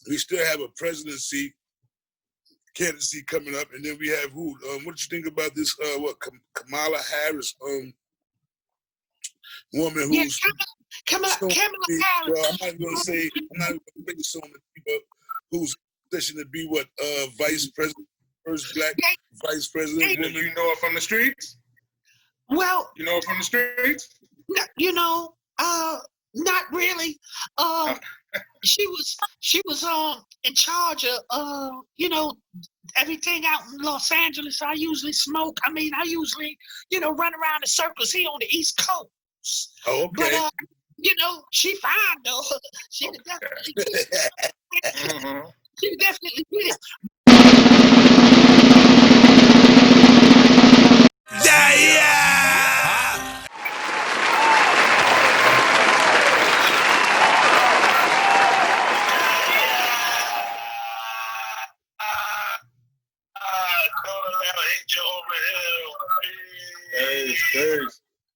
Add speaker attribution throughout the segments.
Speaker 1: We still have a presidency candidacy coming up, and then we have who? What do you think about this? Kamala Harris, woman who's
Speaker 2: Kamala Harris.
Speaker 1: Well, I'm not going to make it so many people who's positioned to be what vice president, first black vice president woman.
Speaker 3: You know her from the streets?
Speaker 2: Well,
Speaker 3: you know her from the streets?
Speaker 2: Not really. She was in charge of everything out in Los Angeles. I usually smoke. I usually run around in circles here on the East Coast.
Speaker 1: Oh, okay.
Speaker 2: But she fine though. She definitely did it. She definitely did it.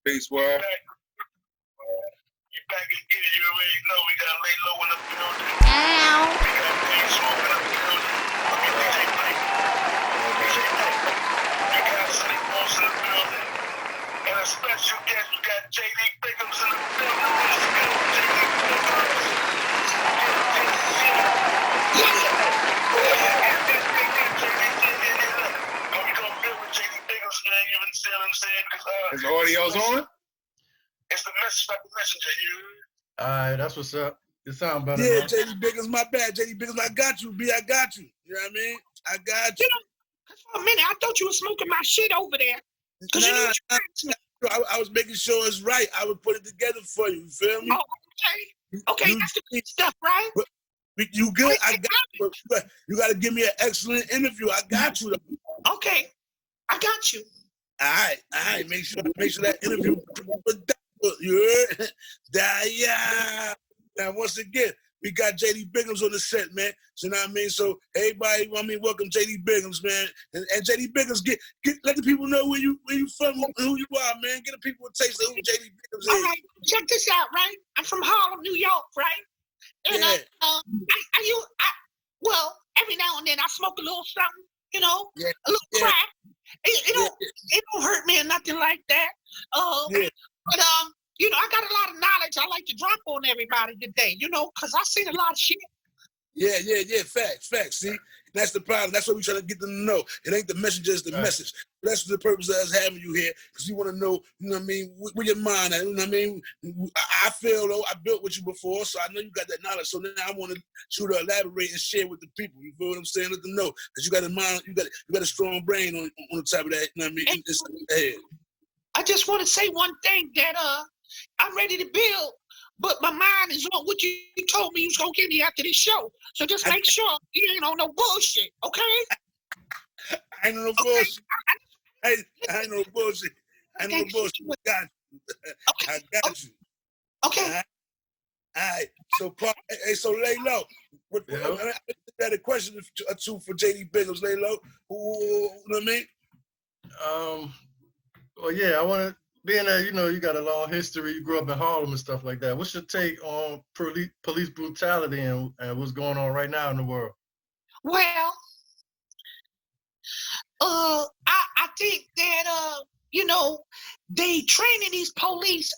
Speaker 3: Peace, boy.
Speaker 4: You back again, you already know we got lay low in the building. We got Big Smoke in the building. DJ Blake. We got Slick Boss in the building. And a special guest, we got JD Biggums in the building. Let's go, JD Biggums. We gonna build with JD Biggums, man. You understand what I'm saying?
Speaker 3: Is the audio's on?
Speaker 4: It's the message, like the messenger, you.
Speaker 5: All right, that's what's up. It sounds better.
Speaker 1: Yeah,
Speaker 5: man.
Speaker 1: JD Biggums, my bad. JD Biggums, I got you. B, I got you. You know what I mean? I got you.
Speaker 2: For a minute, I thought you were smoking my shit over there.
Speaker 1: I was making sure it's right. I would put it together for you. You feel me?
Speaker 2: Oh, okay, that's the good stuff, right?
Speaker 1: You good? I got you. You got to give me an excellent interview. I got you.
Speaker 2: Okay, I got you.
Speaker 1: All right. Make sure that interview. You heard? Yeah. Now, once again, we got JD Biggums on the set, man. So, you know what I mean? So, everybody, welcome JD Biggums, man. And JD Biggums, let the people know where you from, who you are, man. Get the people a taste of who JD Biggums is.
Speaker 2: All right, check this out, right? I'm from Harlem, New York, right? And well, every now and then I smoke a little something, a little crack. It don't hurt me or nothing like that. But I got a lot of knowledge I like to drop on everybody today, because I seen a lot of shit. Yeah. Facts. See,
Speaker 1: that's the problem. That's what we try to get them to know. It ain't the messenger, it's the message. That's the purpose of us having you here, because you want to know, where your mind at. You know what I mean? I feel though, I built with you before, so I know you got that knowledge. So now I want you to elaborate and share with the people. You feel what I'm saying? Let them know that you got a mind, you got a strong brain on the top of that. You know what I mean? It's ahead.
Speaker 2: I just want to say one thing that I'm ready to build, but my mind is on what you told me you was gonna give me after this show. So just make sure you ain't on no bullshit, okay?
Speaker 1: I ain't no bullshit. I ain't no bullshit. I got you. I got you.
Speaker 2: Okay.
Speaker 1: All right. So lay low. I got a question or two for JD Biggums. Lay low. You know what I mean?
Speaker 5: Well, yeah, I want to, being that, you got a long history, you grew up in Harlem and stuff like that. What's your take on police brutality and what's going on right now in the world?
Speaker 2: Well, I think that, they training these police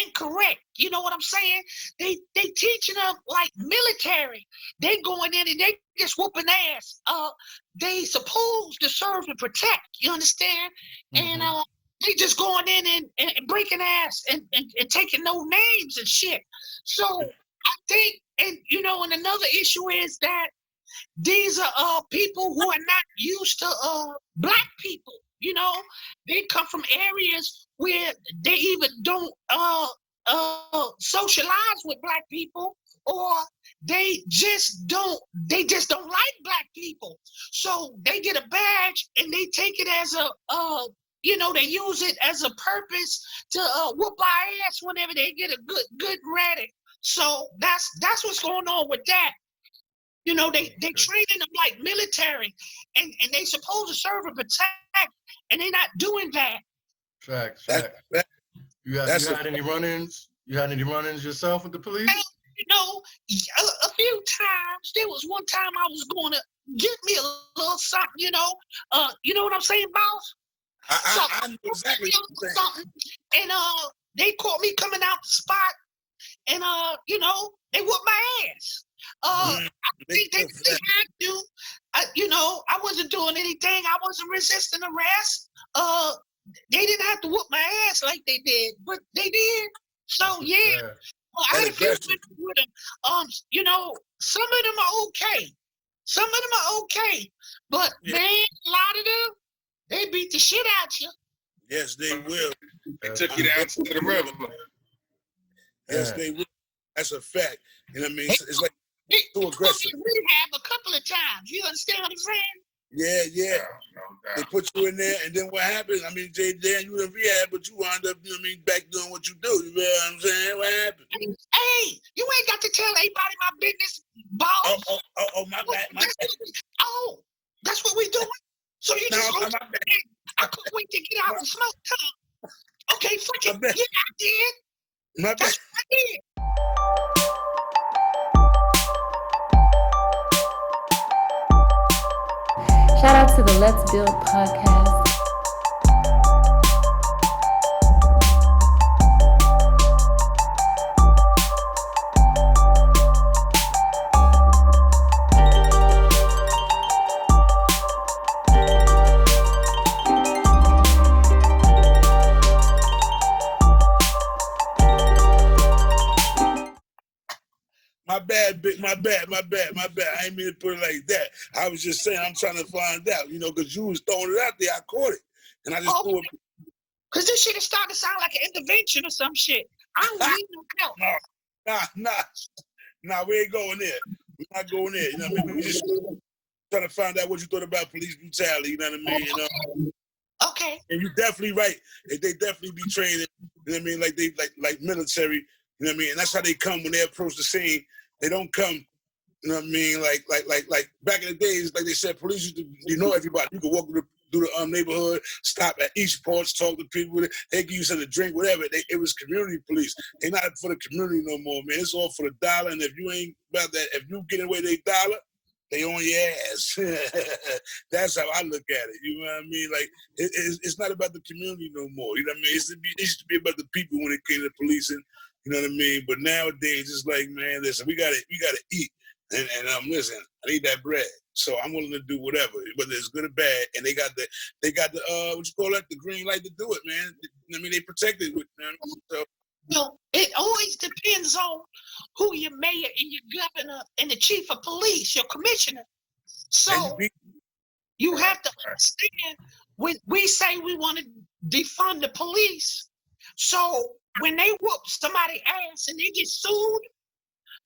Speaker 2: incorrect. You know what I'm saying? They teaching them like military. They going in and they just whooping ass. They supposed to serve and protect. You understand? Mm-hmm. And they just going in and breaking ass and taking no names and shit. So I think, and another issue is that these are people who are not used to black people. They come from areas where they even don't socialize with black people, or they just don't like black people. So they get a badge and they take it as they use it as a purpose to whoop our ass whenever they get a good ready. So that's what's going on with that. They training them like military, and they supposed to serve and protect, and they're not doing that.
Speaker 5: Facts. You had any run-ins? You had any run-ins yourself with the police?
Speaker 2: A few times. There was one time I was going to get me a little something, you know what I'm saying, boss?
Speaker 1: I know exactly what you're saying.
Speaker 2: Something, and they caught me coming out the spot, and they whooped my ass. I think they had to. I wasn't doing anything. I wasn't resisting arrest. They didn't have to whoop my ass like they did, but they did. So yeah, I had a few friends with them. Some of them are okay. Some of them are okay, but man, a lot of them, they beat the shit out you.
Speaker 1: Yes, they will.
Speaker 3: They took you down to the river.
Speaker 1: Yes, they will. That's a fact. You know what I mean? It's like too aggressive.
Speaker 2: Rehab a couple of times. You understand what I'm saying?
Speaker 1: Yeah. They put you in there, and then what happened? I mean, Jay, Dan, you in rehab, but you wound up, back doing what you do. You know what I'm saying? What happened?
Speaker 2: Hey, you ain't got to tell anybody my business, boss.
Speaker 1: Oh, my bad.
Speaker 2: Oh, that's what we doing? So you just go, I couldn't wait to get out and smoke, huh? Okay, fuck it. Yeah, I did.
Speaker 1: My
Speaker 2: That's what I did.
Speaker 6: Shout out to the Let's Build podcast.
Speaker 1: My bad. I ain't mean to put it like that. I was just saying, I'm trying to find out, because you was throwing it out there. I caught it. And I just threw it.
Speaker 2: Because this shit is starting to sound like an intervention or some shit. I don't need no help.
Speaker 1: Nah, we ain't going there. We're not going there. You know what I mean? We just trying to find out what you thought about police brutality. You know what I mean?
Speaker 2: Okay.
Speaker 1: And you're definitely right. They definitely be training, you know what I mean? Like they like military, you know what I mean? And that's how they come when they approach the scene. They don't come, you know what I mean? Like back in the days, like they said, police used to, everybody. You could walk through the neighborhood, stop at each porch, talk to people. They give you something to drink, whatever. It was community police. They not for the community no more, man. It's all for the dollar. And if you ain't about that, if you get away their dollar, they on your ass. That's how I look at it. You know what I mean? Like it's not about the community no more. You know what I mean? It used to be about the people when it came to policing. You know what I mean? But nowadays, it's like, man, listen, we gotta eat, and listen, I need that bread, so I'm willing to do whatever, whether it's good or bad. And they got the what you call it, the green light to do it, man. I mean, they protected with, so.
Speaker 2: No, it always depends on who your mayor and your governor and the chief of police, your commissioner. So you have to understand when we say we want to defund the police. So when they whoop somebody's ass and they get sued,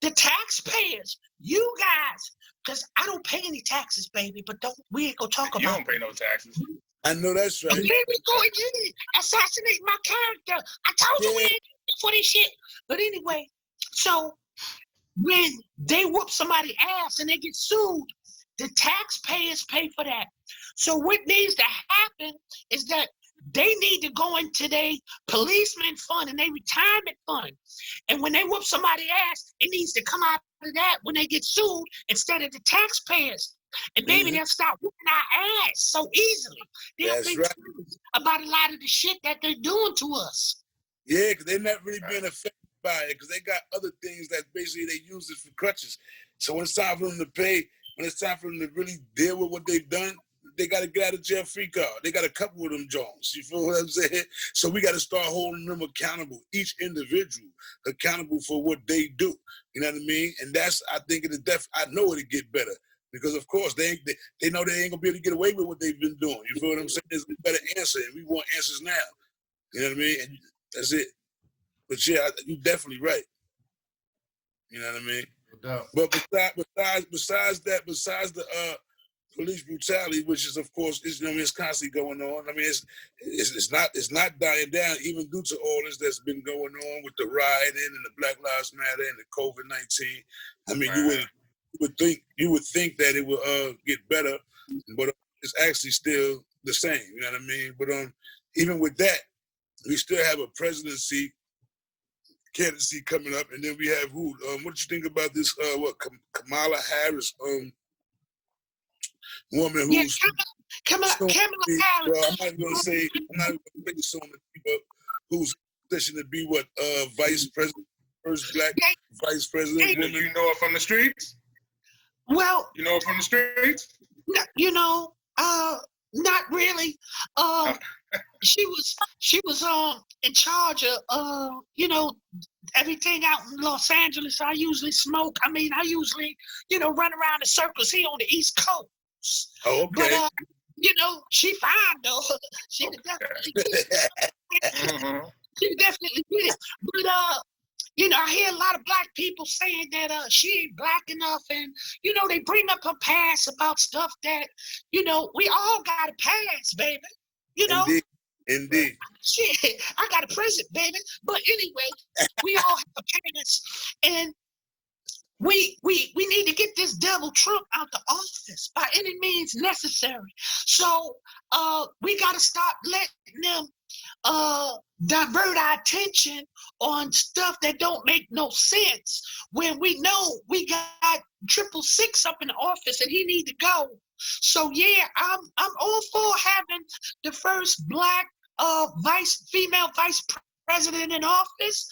Speaker 2: the taxpayers, you guys, because I don't pay any taxes, baby, but we ain't gonna talk about it.
Speaker 3: You don't pay no taxes.
Speaker 1: I know that's right.
Speaker 2: Here we go again, assassinate my character. I told you we ain't for this shit. But anyway, so when they whoop somebody's ass and they get sued, the taxpayers pay for that. So what needs to happen is that they need to go into their policeman fund and their retirement fund. And when they whoop somebody's ass, it needs to come out of that when they get sued instead of the taxpayers. And maybe they'll stop whooping our ass so easily. They'll think about a lot of the shit that they're doing to us.
Speaker 1: Yeah, because they're not really being affected by it because they got other things that basically they use it for crutches. So when it's time for them to pay, when it's time for them to really deal with what they've done, they got to get out of jail free card. They got a couple of them Jones. You feel what I'm saying? So we got to start holding them accountable, each individual accountable for what they do. You know what I mean? And that's, I think, I know it'll get better because, of course, they know they ain't going to be able to get away with what they've been doing. You feel what I'm saying? There's a better answer, and we want answers now. You know what I mean? And that's it. But yeah, you're definitely right. You know what I mean?
Speaker 5: No.
Speaker 1: But besides the police brutality, which is of course it's constantly going on. I mean, it's not dying down, even due to all this that's been going on with the rioting and the Black Lives Matter and the COVID-19. I mean, you would think that it would get better, but it's actually still the same. You know what I mean? But even with that, we still have a presidency candidacy coming up, and then we have who? What do you think about this? Kamala Harris, woman
Speaker 2: Yeah,
Speaker 1: who's
Speaker 2: Kamala Harris.
Speaker 1: well, I'm not gonna make it soon to be, but who's positioned to be what? Vice president, first black vice president woman.
Speaker 3: You know her from the streets?
Speaker 2: Well,
Speaker 3: You know her from the streets?
Speaker 2: you know, not really. She was in charge of you know, everything out in Los Angeles. I usually smoke. I mean, I usually, you know, run around in circles here on the East Coast.
Speaker 1: Oh, okay.
Speaker 2: But you know, she fine though. She definitely did it. She definitely did it. But you know, I hear a lot of black people saying that she ain't black enough, and you know, they bring up her past about stuff that, you know, we all got a past, baby. You know.
Speaker 1: Indeed.
Speaker 2: Shit, I got a present, baby. But anyway, we all have a past, and we need to get this devil Trump out the office by any means necessary. So we got to stop letting them divert our attention on stuff that don't make no sense when we know we got 666 up in the office and he need to go. So yeah, I'm all for having the first black female vice president in office.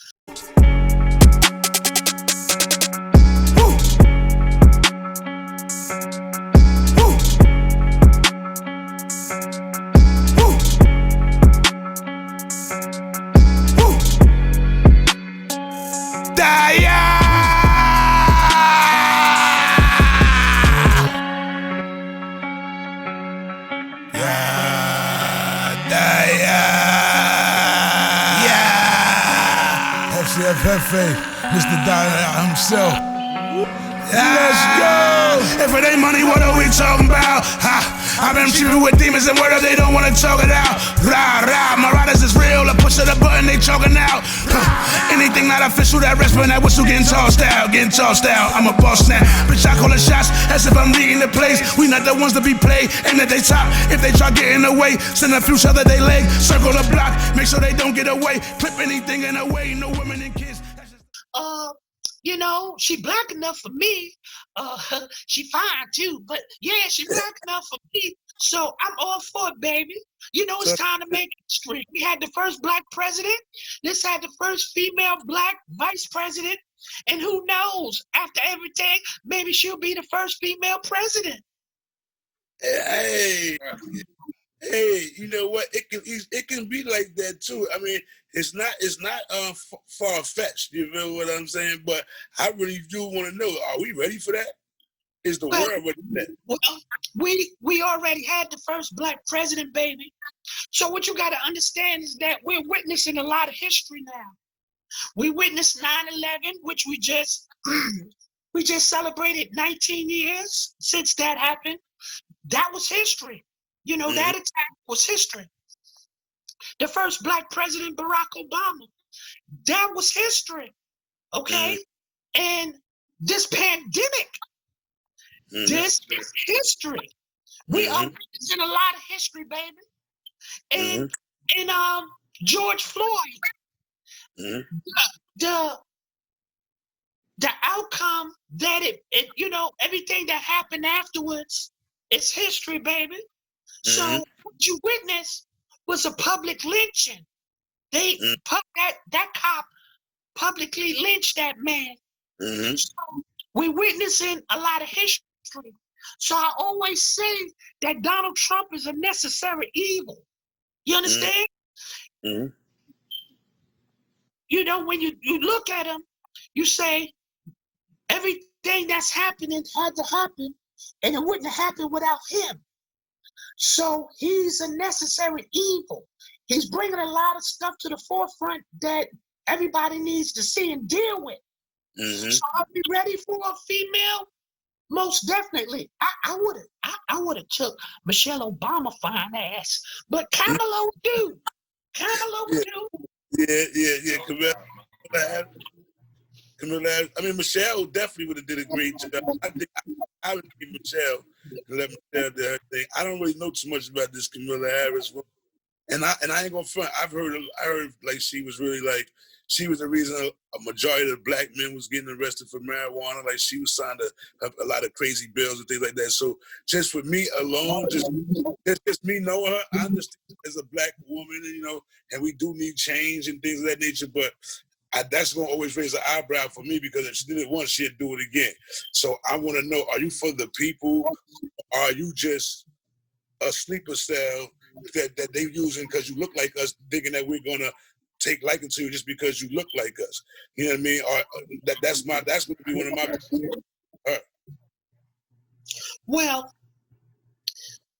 Speaker 7: FFA, Mr. Dyer himself. Let's go! If it ain't money, what are we talking about? I've been cheating with demons and word they don't wanna talk it out. Rah, rah, my riders is real. I push of the button, they choking out. Anything not official, that restaurant, that whistle getting tossed out. I'm a boss now. Bitch, I call the shots as if I'm leading the plays. We not the ones to be played, and at they top. If they try getting away, send a few shots that they leg. Circle the block, make sure they don't get away. Clip anything in the way, no women and kids.
Speaker 2: You know, she black enough for me. She fine too, but yeah, she black enough for me. So I'm all for it, baby. You know, it's time to make history. We had the first black president. This had the first female black vice president. And who knows, after everything, maybe she'll be the first female president.
Speaker 1: Hey, you know what? It can be like that too. I mean, it's not far fetched. You know what I'm saying? But I really do want to know: are we ready for that? Is the world ready for that?
Speaker 2: Well, we already had the first black president, baby. So what you got to understand is that we're witnessing a lot of history now. We witnessed 9/11, which we just celebrated 19 years since that happened. That was history. You know, that attack was history. The first black president, Barack Obama, that was history. Okay? And this pandemic, this is history. We are witnessing a lot of history, baby. And George Floyd, the outcome that it you know, everything that happened afterwards, it's history, baby. So what you witnessed was a public lynching. They that cop publicly lynched that man. So we're witnessing a lot of history. So I always say that Donald Trump is a necessary evil. You understand? You know, when you look at him, you say everything that's happening had to happen, and it wouldn't have happened without him. So he's a necessary evil. He's bringing a lot of stuff to the forefront that everybody needs to see and deal with. So are we ready for a female? Most definitely. I would have took Michelle Obama fine ass, but Kamala would do. Kamala would do.
Speaker 1: Yeah. Camilla, I mean, Michelle definitely would have did a great job. I think I would give Michelle and let Michelle do her thing. I don't really know too much about this Kamala Harris woman. And I ain't gonna front. I heard like she was really like, she was the reason a majority of the black men was getting arrested for marijuana. Like she was signed a lot of crazy bills and things like that. So just for me alone, just me knowing her, I understand as a black woman, and we do need change and things of that nature. But that's going to always raise an eyebrow for me, because if she did it once, she'd do it again. So I want to know, are you for the people? Or are you just a sleeper cell that they using because you look like us, thinking that we're going to take liking to you just because you look like us? You know what I mean? Or that's going to be one of my...
Speaker 2: Well,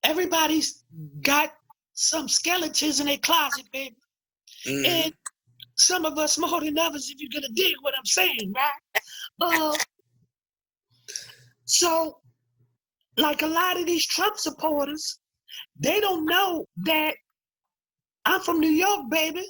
Speaker 2: everybody's got some skeletons in their closet, baby. Mm-hmm. And some of us more than others, if you're gonna dig what I'm saying, right? So, like a lot of these Trump supporters, they don't know that I'm from New York, baby.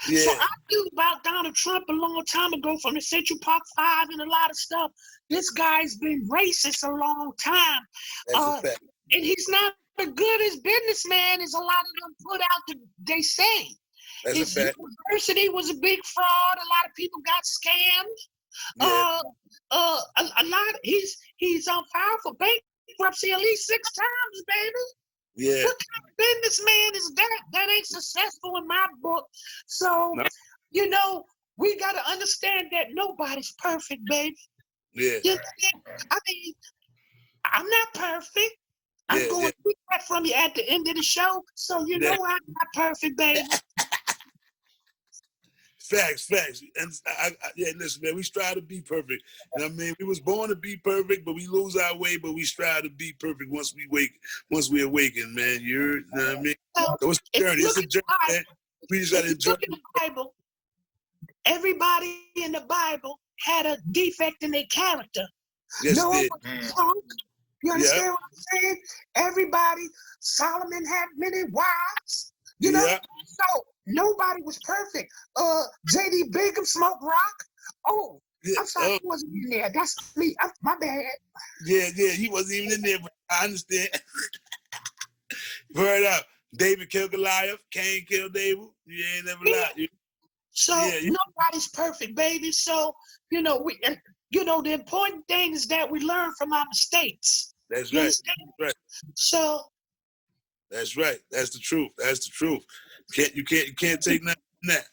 Speaker 2: Yeah. So I knew about Donald Trump a long time ago from the Central Park 5 and a lot of stuff. This guy's been racist a long time. And he's not as good as businessman as a lot of them put out, they say. His university was a big fraud. A lot of people got scammed. Yeah. A lot. He's on file for bankruptcy at least 6 times, baby. Yeah. What kind of businessman is that? That ain't successful in my book. So, we got to understand that nobody's perfect, baby. Yeah. I mean, I'm not perfect. I'm going to get that from you at the end of the show. So I'm not perfect, baby.
Speaker 1: Facts. And listen, man, we strive to be perfect. And I mean, we was born to be perfect, but we lose our way, but we strive to be perfect once we awaken, man. You know what I mean? So it's a journey. It's a journey, man. We just got to enjoy
Speaker 2: the Bible. Everybody in the Bible had a defect in their character.
Speaker 1: Yes,
Speaker 2: no one was drunk. You understand what I'm saying? Everybody, Solomon had many wives. You know? So nobody was perfect. J.D. Bingham smoked rock. Oh, I'm sorry, he wasn't in there. That's me. My bad.
Speaker 1: Yeah, he wasn't even in there, but I understand. Word up. David killed Goliath. Cain killed Abel. You ain't never lied.
Speaker 2: So nobody's perfect, baby. So, the important thing is that we learn from our mistakes.
Speaker 1: That's right.
Speaker 2: So.
Speaker 1: That's right. That's the truth. You can't take nothing from that.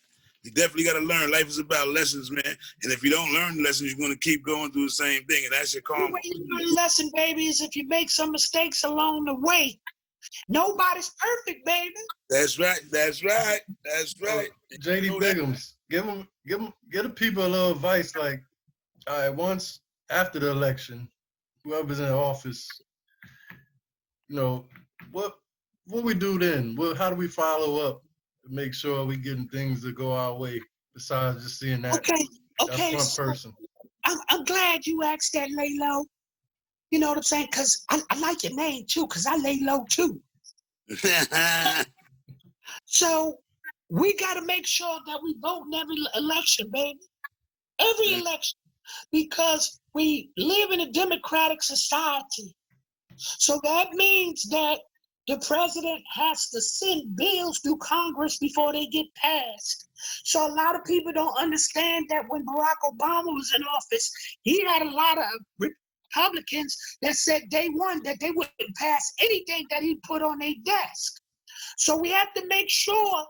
Speaker 1: You definitely got to learn. Life is about lessons, man. And if you don't learn lessons, you're going to keep going through the same thing, and that's your karma.
Speaker 2: The way you learn a lesson, baby, is if you make some mistakes along the way. Nobody's perfect, baby.
Speaker 1: That's right.
Speaker 5: J.D. Biggums, give the people a little advice. Like, all right, once after the election, whoever's in office, what we do then? How do we follow up to make sure we getting things to go our way besides just seeing that, that front person?
Speaker 2: I'm glad you asked that, lay low. You know what I'm saying? Because I like your name too, because I lay low too. So we got to make sure that we vote in every election, baby. Every election. Because we live in a democratic society. So that means that the president has to send bills through Congress before they get passed. So a lot of people don't understand that when Barack Obama was in office, he had a lot of Republicans that said day one that they wouldn't pass anything that he put on their desk. So we have to make sure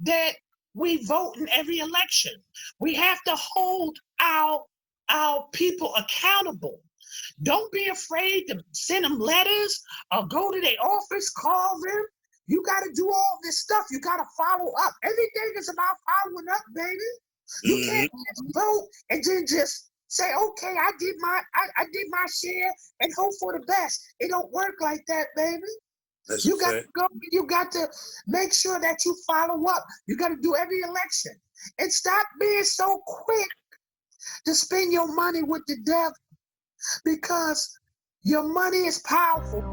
Speaker 2: that we vote in every election. We have to hold our people accountable. Don't be afraid to send them letters or go to their office, call them. You got to do all this stuff. You got to follow up. Everything is about following up, baby. You can't just vote and then just say, okay, I did my share and hope for the best. It don't work like that, baby. You got to make sure that you follow up. You got to do every election. And stop being so quick to spend your money with the devil, because your money is powerful.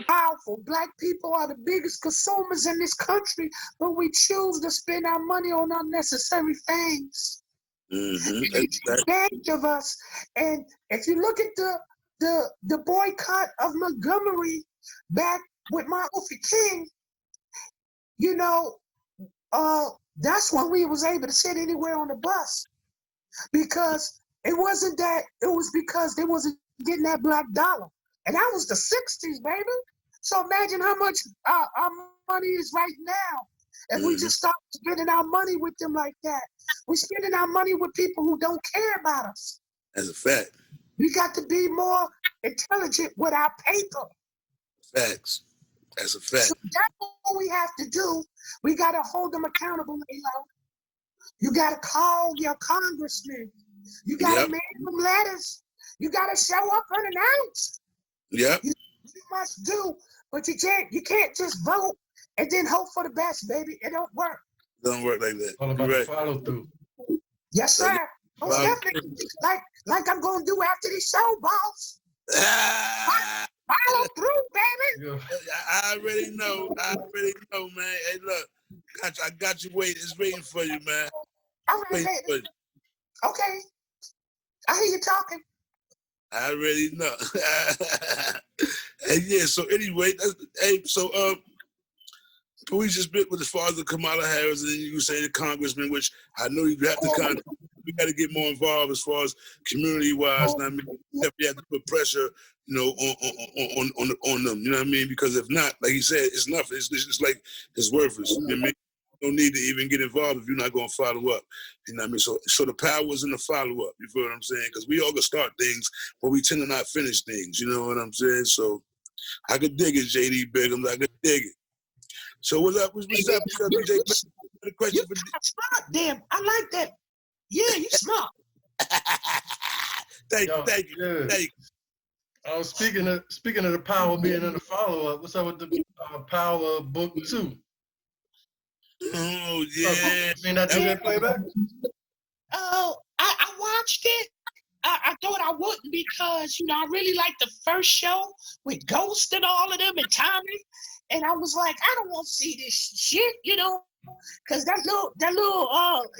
Speaker 2: Powerful. Black people are the biggest consumers in this country, but we choose to spend our money on unnecessary things. Advantage of us. And if you look at the boycott of Montgomery back with Martin Luther King, you know, that's when we was able to sit anywhere on the bus, because it wasn't that, it was because they wasn't getting that black dollar. And that was the 60s, baby. So imagine how much our money is right now. If we just start spending our money with them like that. We're spending our money with people who don't care about us.
Speaker 1: That's a fact.
Speaker 2: We got to be more intelligent with our paper.
Speaker 1: Facts. That's a fact.
Speaker 2: So that's what we have to do. We got to hold them accountable, Lalo. You got to call your congressman. You got to mail them letters. You got to show up unannounced.
Speaker 1: Yep.
Speaker 2: You must do, but you can't just vote and then hope for the best, baby. It don't work.
Speaker 1: It don't work like that.
Speaker 5: All about the follow through.
Speaker 2: Yes, sir. Most definitely. Like I'm gonna do after this show, boss. Follow through, baby.
Speaker 5: Yeah.
Speaker 1: I already know. Man. Hey, look, I got you waiting. It's waiting for you, man.
Speaker 2: Okay. I hear you talking.
Speaker 1: I already know. And yeah, so anyway, police just bit with as far as the Kamala Harris, and then you say the congressman, which I know you have to we got to get more involved as far as community-wise. I mean, we have to put pressure, you know, on them. You know what I mean? Because if not, like he said, it's nothing. It's like it's worthless. You know what I mean? You don't need to even get involved if you're not going to follow up. You know what I mean? So the power is in the follow-up. You feel what I'm saying? Because we all can start things, but we tend to not finish things. You know what I'm saying? So I could dig it, JD Biggums. I could dig it. So what's up? What's up, DJ? A question for
Speaker 2: smart, damn. I like that. Yeah, you smart.
Speaker 1: Thank you.
Speaker 5: Speaking of the power being in the follow-up, what's up with the Power Book 2?
Speaker 1: Oh, yeah.
Speaker 5: Seen that DJ playback?
Speaker 2: Oh, I watched it. I thought I wouldn't because, you know, I really liked the first show with Ghost and all of them and Tommy. And I was like, I don't want to see this shit, you know, because that little,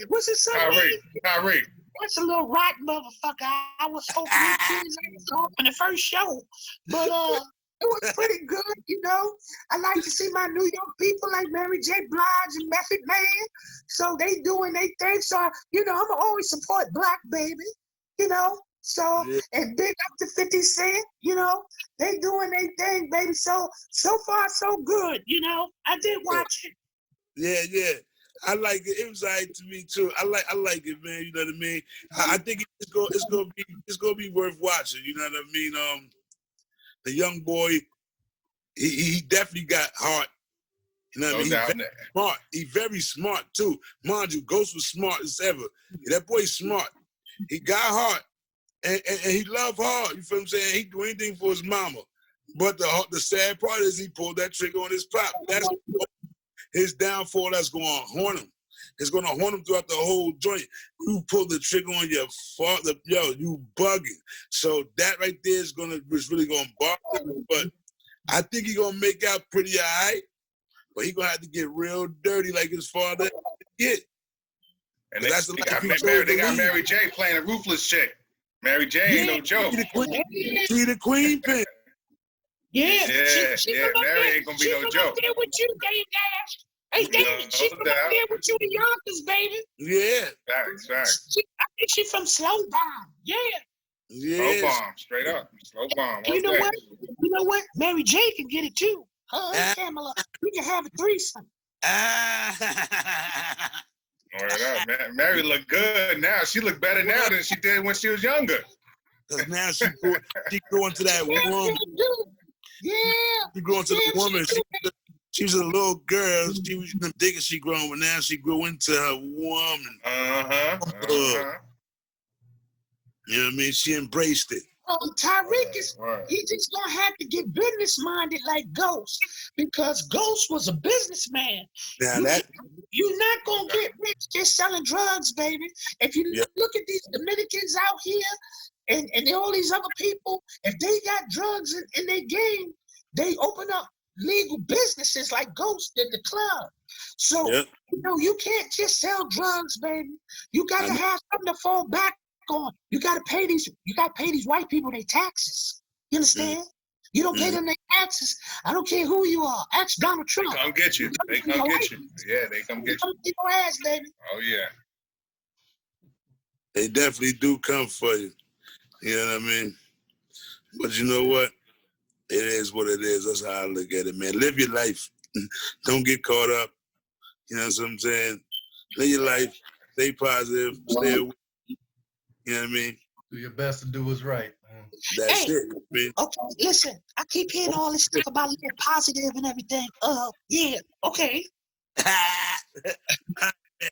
Speaker 2: what's his name?
Speaker 3: Kyrie.
Speaker 2: That's a little rotten motherfucker. I was hoping he'd his ass off in the first show. But it was pretty good, you know. I like to see my New York people like Mary J. Blige and Method Man. So they doing their thing. So, you know, I'm going to always support Black, baby, you know. So, and big up to 50 Cent, you know. They doing their thing, baby. So far, so good, you know. I did watch it.
Speaker 1: Yeah. I like it. It was all right to me too. I like it, man. You know what I mean? I think it's gonna be worth watching. You know what I mean? The young boy, he definitely got heart. You know what I mean? Smart. He very smart too. Mind you, Ghost was smart as ever. That boy's smart. He got heart, and he loved hard. You feel what I'm saying? He do anything for his mama. But the sad part is he pulled that trigger on his pop. That's his downfall. That's going to haunt him. It's going to haunt him throughout the whole joint. You pull the trigger on your father, you bugging. So that right there is really going to bother him. But I think he's going to make out pretty all right. But he's going to have to get real dirty like his father did.
Speaker 3: And they got Mary J playing a ruthless chick. Mary J ain't no joke.
Speaker 1: She the queen pin.
Speaker 2: Yeah,
Speaker 3: Mary ain't gonna be no joke.
Speaker 2: There with you, Dave Dash. Hey, David, she's from up there with you, the Yonkers, baby.
Speaker 1: Yeah.
Speaker 3: Facts.
Speaker 2: I think she's from Slow Bomb. Yeah.
Speaker 3: Slow Bomb, straight up. Slow Bomb.
Speaker 2: You know what? You know what? Mary J can get it too. Her and Pamela, we can have a threesome.
Speaker 3: Mary look good now. She look better now than she did when she was younger.
Speaker 1: Because now she grew into that woman.
Speaker 2: Yeah.
Speaker 1: She grew into the woman. She was a little girl. She was thinking she grown, but now she grew into her woman. You know what I mean? She embraced it.
Speaker 2: Tyreek he just gonna have to get business minded like Ghost, because Ghost was a businessman. You're not gonna get rich just selling drugs, baby. If you look at these Dominicans out here, and all these other people, if they got drugs in their game, they open up legal businesses like Ghost at the club. So, you can't just sell drugs, baby. You got to have something to fall back on. You got to pay these white people their taxes. You understand? You don't pay them their taxes. I don't care who you are. Ask Donald Trump.
Speaker 3: They come get you. They come get you. Yeah, they come get you.
Speaker 2: Your ass, baby.
Speaker 3: Oh, yeah.
Speaker 1: They definitely do come for you. You know what I mean? But you know what? It is what it is. That's how I look at it, man. Live your life. Don't get caught up. You know what I'm saying? Live your life. Stay positive. Stay away. You know what I mean?
Speaker 5: Do your best to do what's right, man.
Speaker 1: That's it, man.
Speaker 2: Okay, listen. I keep hearing all this stuff about living positive and everything. Yeah, okay.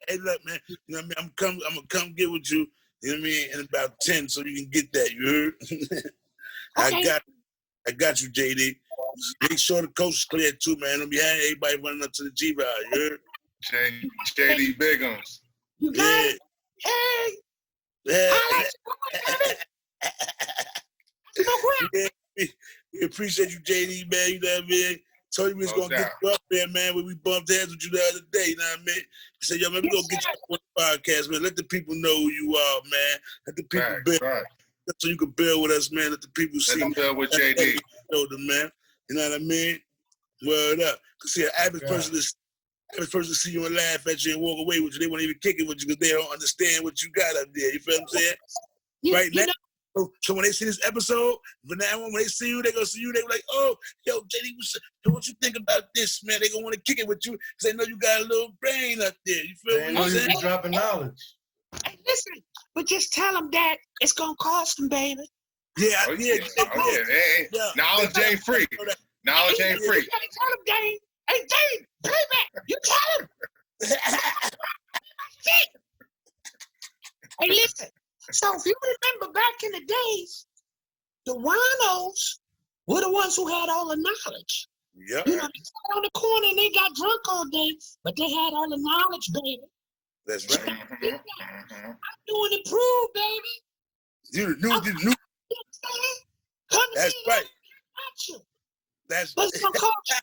Speaker 1: Hey, look, man. You know what I mean? I'm gonna come get with you. You know what I mean? In about 10, so you can get that. You heard?
Speaker 2: Okay.
Speaker 1: I got you, JD. Make sure the coast is clear too, man. Don't be having everybody running up to the G ride. You heard?
Speaker 3: JD Bigums.
Speaker 2: You got it. Hey.
Speaker 1: Yeah. We appreciate you, JD, man. You know what I mean? Told you we was gonna get you up there, man, when we bumped heads with you the other day, you know what I mean? We said, yo, man, we gonna get you on the podcast, man. Let the people know who you are, man. Let the people build. So you can build with us, man. Let the people see.
Speaker 3: Let them build with JD.
Speaker 1: Man. You know what I mean? Word up. Cause see, an average person see you and laugh at you and walk away with you. They won't even kick it with you because they don't understand what you got up there. You feel what I'm saying? Right now. So when they see this episode, from now on, when they see you, they gonna see you. They be like, "Oh, yo, JD, what you think about this, man?" They gonna want to kick it with you because they know you got a little brain up there. You feel
Speaker 5: what I'm saying? You dropping knowledge.
Speaker 2: Hey, listen, but just tell them that it's gonna cost them, baby.
Speaker 1: Yeah,
Speaker 3: yeah. Knowledge ain't free. Knowledge ain't free.
Speaker 2: You gotta tell them, Dane. Hey, Dane, playback. You tell them. Hey, listen. So if you remember back in the days, the winos were the ones who had all the knowledge.
Speaker 1: Yep.
Speaker 2: You know, they sat on the corner and they got drunk all day, but they had all the knowledge, baby.
Speaker 1: That's right.
Speaker 2: I'm doing improved, baby.
Speaker 1: You knew. That's right. That's
Speaker 2: but it's gonna cost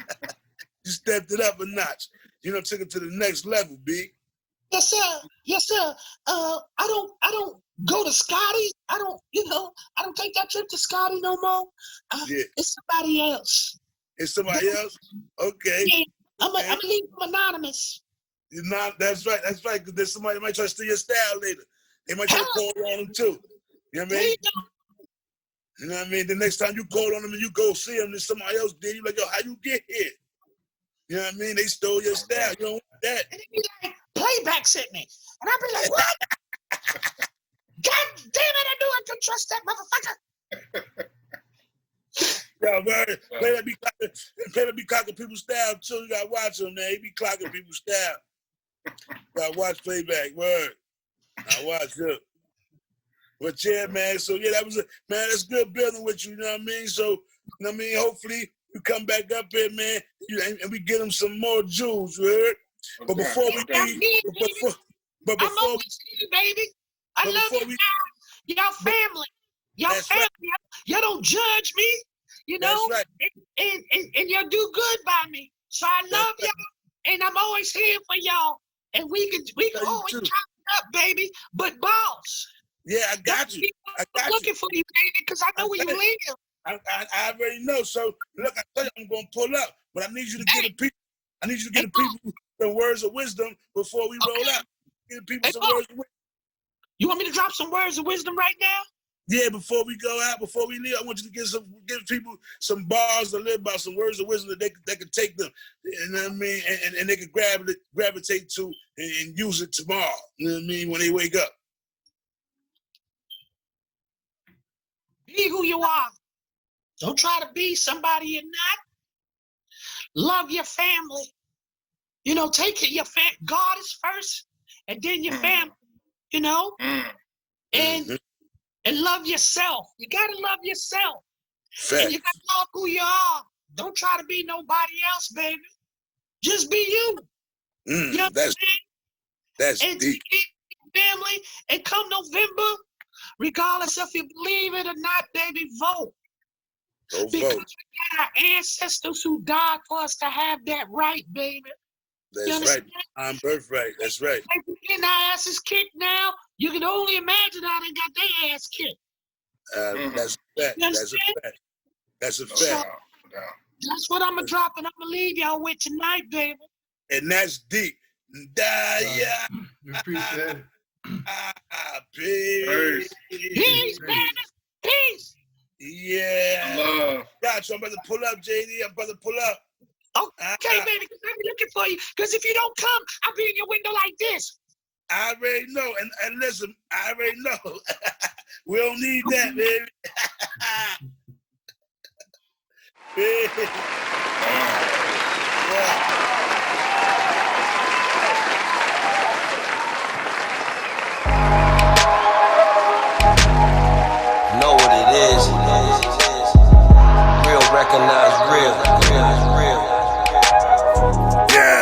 Speaker 1: you. You stepped it up a notch. You know, took it to the next level, B.
Speaker 2: Yes, sir. Yes, sir. I don't go to Scotty. I don't take that trip to Scotty no more. It's somebody else.
Speaker 1: It's somebody else? Okay.
Speaker 2: Yeah, I'm gonna leave them anonymous.
Speaker 1: You're not. That's right. That's right. Because there's somebody that might try to steal your style later. They might try to call on them too. You know what I mean? You know what I mean? The next time you call on them and you go see them, there's somebody else did. You're like, yo, how you get here? You know what I mean? They stole your style. You don't want that.
Speaker 2: And they be like, playback sent me. And I'd be like, what? God damn it, I knew I could trust that motherfucker.
Speaker 1: Yeah, man. Playback be clocking people's style too. You gotta watch him, man. He be clocking people's style. You gotta watch playback. Word. I watch him. But yeah, man. So yeah, that was man. That's good building with you. You know what I mean? So you know what I mean. Hopefully you come back up here, man, and we get them some more jewels. You heard?
Speaker 3: Okay.
Speaker 1: But before we leave,
Speaker 2: baby. I love you, y'all family. Y'all family. Right. Y'all don't judge me, you know,
Speaker 1: right.
Speaker 2: and y'all do good by me. So I love y'all, and I'm always here for y'all. And we can always chop it up, baby. But boss.
Speaker 1: Yeah, I got you.
Speaker 2: I'm looking for you, baby, because I know where you live.
Speaker 1: I already know. So look, I tell you, I'm gonna pull up, but I need you to get the people. I need you to get the people some words of wisdom before we roll out. Get the people some words of wisdom.
Speaker 2: You want me to drop some words of wisdom right now?
Speaker 1: Yeah, before we go out, before we leave, I want you to give people some bars to live by, some words of wisdom that they can take them. You know what I mean? And they can gravitate to and use it tomorrow. You know what I mean? When they wake up.
Speaker 2: Be who you are. Don't try to be somebody you're not. Love your family. You know, take it. Your God is first, and then your family. You know, and love yourself. You gotta love yourself.
Speaker 1: Fact.
Speaker 2: And you gotta love who you are. Don't try to be nobody else, baby. Just be you. You know
Speaker 1: that's
Speaker 2: and
Speaker 1: deep.
Speaker 2: family. And come November, Regardless if you believe it or not, baby, vote.
Speaker 1: Go
Speaker 2: Because
Speaker 1: vote.
Speaker 2: we got our ancestors who died for us to have that right, baby.
Speaker 1: That's right. I'm birthright. That's right.
Speaker 2: We're getting our asses kicked now. You can only imagine how they got their ass kicked.
Speaker 1: That's a fact. That's a fact. That's a fact.
Speaker 2: That's what I'm going to drop and I'm going to leave y'all with tonight, baby.
Speaker 1: And that's deep. Yeah.
Speaker 5: You appreciate it.
Speaker 1: Peace.
Speaker 2: Peace, baby. Peace.
Speaker 1: Yeah.
Speaker 3: Love.
Speaker 1: Gotcha. I'm about to pull up, JD. I'm about to pull up.
Speaker 2: Okay, baby, because I'm looking for you. Because if you don't come, I'll be in your window like this.
Speaker 1: I already know. And listen, I already know. We don't need that, baby.
Speaker 8: Know what it is. Real recognize real.
Speaker 7: Yeah,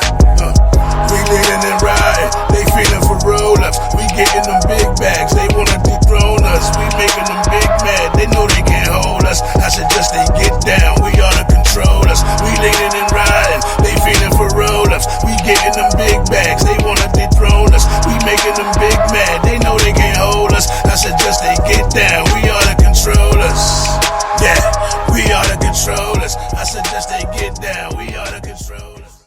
Speaker 7: we leaning and riding, they feeling for roll-ups. We getting them big bags, they wanna dethrone us. We making them big mad, they know they can't hold us. I suggest they get down, we ought to control us. We leaning and riding, they feeling for roll-ups. We getting them big bags, they wanna dethrone us. We making them big mad, they know they can't hold us. I suggest they get down, we ought to control us. Yeah, we ought to control us. I suggest they get down, we ought to control us.